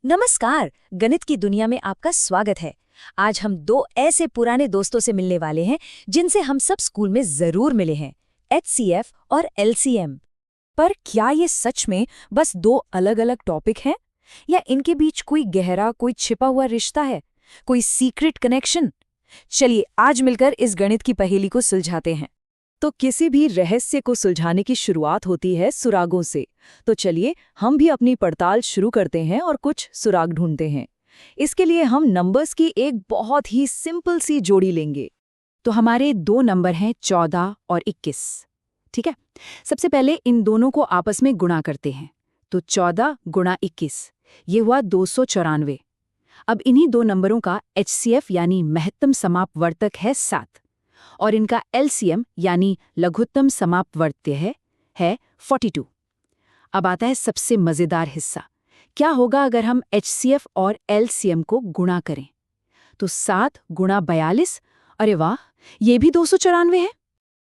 नमस्कार। गणित की दुनिया में आपका स्वागत है। आज हम दो ऐसे पुराने दोस्तों से मिलने वाले हैं जिनसे हम सब स्कूल में जरूर मिले हैं, एचसीएफ और एलसीएम। पर क्या ये सच में बस दो अलग अलग टॉपिक हैं या इनके बीच कोई गहरा, कोई छिपा हुआ रिश्ता है, कोई सीक्रेट कनेक्शन? चलिए आज मिलकर इस गणित की पहेली को सुलझाते हैं। तो किसी भी रहस्य को सुलझाने की शुरुआत होती है सुरागों से। तो चलिए हम भी अपनी पड़ताल शुरू करते हैं और कुछ सुराग ढूंढते हैं। इसके लिए हम नंबर्स की एक बहुत ही सिंपल सी जोड़ी लेंगे। तो हमारे दो नंबर हैं 14 और 21। ठीक है, सबसे पहले इन दोनों को आपस में गुणा करते हैं। तो 14 गुणा 21 ये हुआ 294। अब इन्हीं दो नंबरों का एचसीएफ यानी महत्तम समापवर्तक है 7 और इनका एलसीएम यानी लघुत्तम समापवर्त्य है 42। अब आता है सबसे मजेदार हिस्सा। क्या होगा अगर हम एचसीएफ और एलसीएम को गुणा करें? तो 7 गुणा 42, अरे वाह, ये भी 294 है।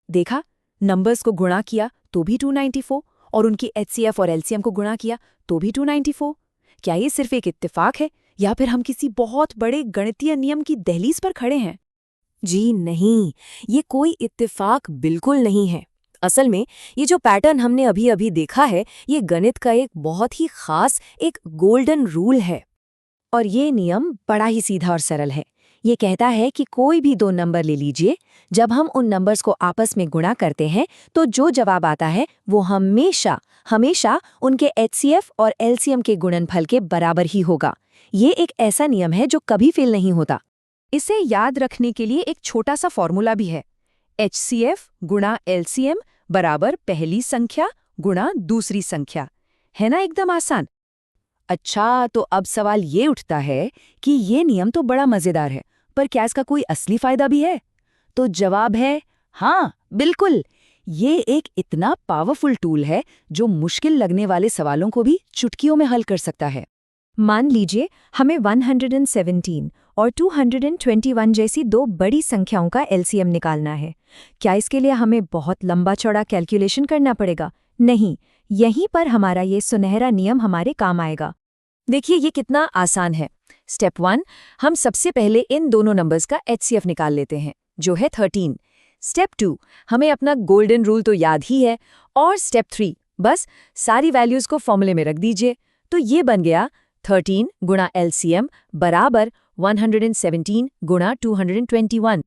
देखा, नंबर्स को गुणा किया तो भी 294 और उनकी एचसीएफ और एलसीएम को गुणा किया तो भी 294। क्या ये सिर्फ एक इत्तेफाक है या फिर हम किसी बहुत बड़े गणितीय नियम की दहलीज पर खड़े हैं? जी नहीं, ये कोई इत्तेफाक बिल्कुल नहीं है। असल में ये जो पैटर्न हमने अभी अभी देखा है, ये गणित का एक बहुत ही खास, एक गोल्डन रूल है। और ये नियम बड़ा ही सीधा और सरल है। ये कहता है कि कोई भी दो नंबर ले लीजिए, जब हम उन नंबर्स को आपस में गुणा करते हैं तो जो जवाब आता है वो हमेशा हमेशा उनके एचसीएफ और एलसीएम के गुणनफल के बराबर ही होगा। ये एक ऐसा नियम है जो कभी फेल नहीं होता। इसे याद रखने के लिए एक छोटा सा फॉर्मूला भी है। एचसीएफ गुणा एलसीएम बराबर पहली संख्या गुणा दूसरी संख्या। है ना एकदम आसान। अच्छा, तो अब सवाल ये उठता है कि ये नियम तो बड़ा मजेदार है, पर क्या इसका कोई असली फायदा भी है? तो जवाब है हाँ, बिल्कुल। ये एक इतना पावरफुल टूल है जो मुश्किल लगने वाले सवालों को भी चुटकियों में हल कर सकता है। मान लीजिए हमें 117 और 221 जैसी दो बड़ी संख्याओं का एलसीएम निकालना है। क्या इसके लिए हमें बहुत लंबा चौड़ा कैलकुलेशन करना पड़ेगा? नहीं, यहीं पर हमारा ये सुनहरा नियम हमारे काम आएगा। देखिए ये कितना आसान है। स्टेप 1, हम सबसे पहले इन दोनों नंबर्स का एचसीएफ निकाल लेते हैं, जो है 13। स्टेप 2, हमें अपना गोल्डन रूल तो याद ही है। और स्टेप 3, बस सारी वैल्यूज को फॉर्मूले में रख दीजिए। तो ये बन गया 13 गुणा एलसीएम बराबर 117 गुणा 221।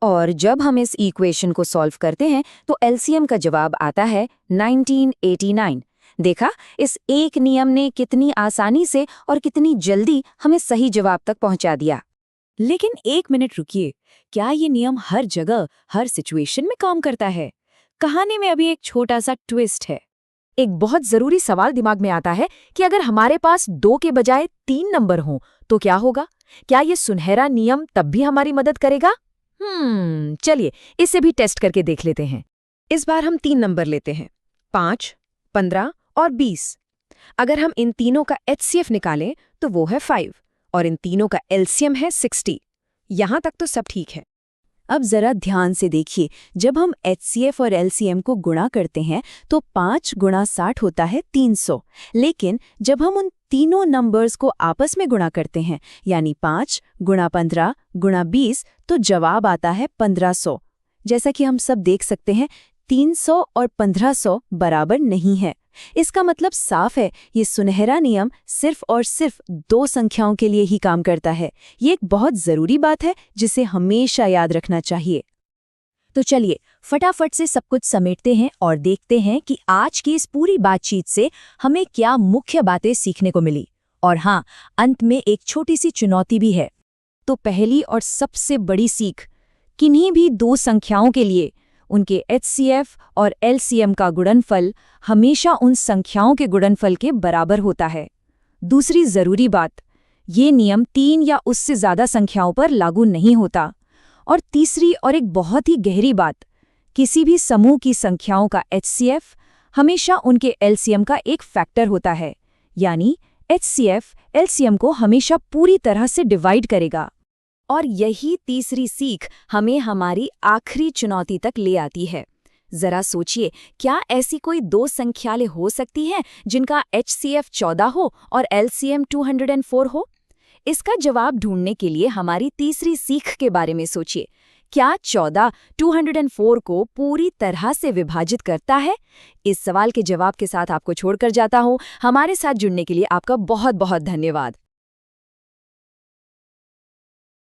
और जब हम इस इक्वेशन को सॉल्व करते हैं तो एलसीएम का जवाब आता है 1989। देखा, इस एक नियम ने कितनी आसानी से और कितनी जल्दी हमें सही जवाब तक पहुंचा दिया। लेकिन एक मिनट रुकिए, क्या ये नियम हर जगह, हर सिचुएशन में काम करता है? कहानी में अभी एक छोटा सा ट्विस्ट है। एक बहुत जरूरी सवाल दिमाग में आता है कि अगर हमारे पास 2 के बजाय 3 नंबर हों तो क्या होगा? क्या ये सुनहरा नियम तब भी हमारी मदद करेगा? चलिए इसे भी टेस्ट करके देख लेते हैं। इस बार हम 3 नंबर लेते हैं, 5, 15 और 20। अगर हम इन तीनों का एचसीएफ निकालें तो वो है 5 और इन तीनों का एलसीएम है 60। यहां तक तो सब ठीक है। अब जरा ध्यान से देखिए, जब हम एचसीएफ और एलसीएम को गुणा करते हैं तो 5 गुणा 60 होता है 300। लेकिन जब हम उन तीनों नंबर्स को आपस में गुणा करते हैं, यानी 5 गुणा 15 गुणा 20, तो जवाब आता है 1500। जैसा कि हम सब देख सकते हैं, 300 और 1500 बराबर नहीं है। इसका मतलब साफ है, ये सुनहरा नियम सिर्फ और सिर्फ 2 संख्याओं के लिए ही काम करता है। ये एक बहुत जरूरी बात है जिसे हमेशा याद रखना चाहिए। तो चलिए फटाफट से सब कुछ समेटते हैं और देखते हैं कि आज की इस पूरी बातचीत से हमें क्या मुख्य बातें सीखने को मिली। और हाँ, अंत में एक छोटी सी चुनौती भी है। तो पहली और सबसे बड़ी सीख, किन्हीं भी 2 संख्याओं के लिए उनके एचसीएफ और एलसीएम का गुणनफल हमेशा उन संख्याओं के गुणनफल के बराबर होता है। दूसरी जरूरी बात, ये नियम 3 या उससे ज्यादा संख्याओं पर लागू नहीं होता। और तीसरी और एक बहुत ही गहरी बात, किसी भी समूह की संख्याओं का एचसीएफ हमेशा उनके एलसीएम का एक फैक्टर होता है, यानी एचसीएफ एलसीएम को हमेशा पूरी तरह से डिवाइड करेगा। और यही तीसरी सीख हमें हमारी आखिरी चुनौती तक ले आती है। जरा सोचिए, क्या ऐसी कोई दो संख्याएं हो सकती हैं जिनका HCF 14 हो और LCM 204 हो? इसका जवाब ढूंढने के लिए हमारी तीसरी सीख के बारे में सोचिए। क्या 14 204 को पूरी तरह से विभाजित करता है? इस सवाल के जवाब के साथ आपको छोड़कर जाता हूं। हमारे साथ जुड़ने के लिए आपका बहुत बहुत धन्यवाद।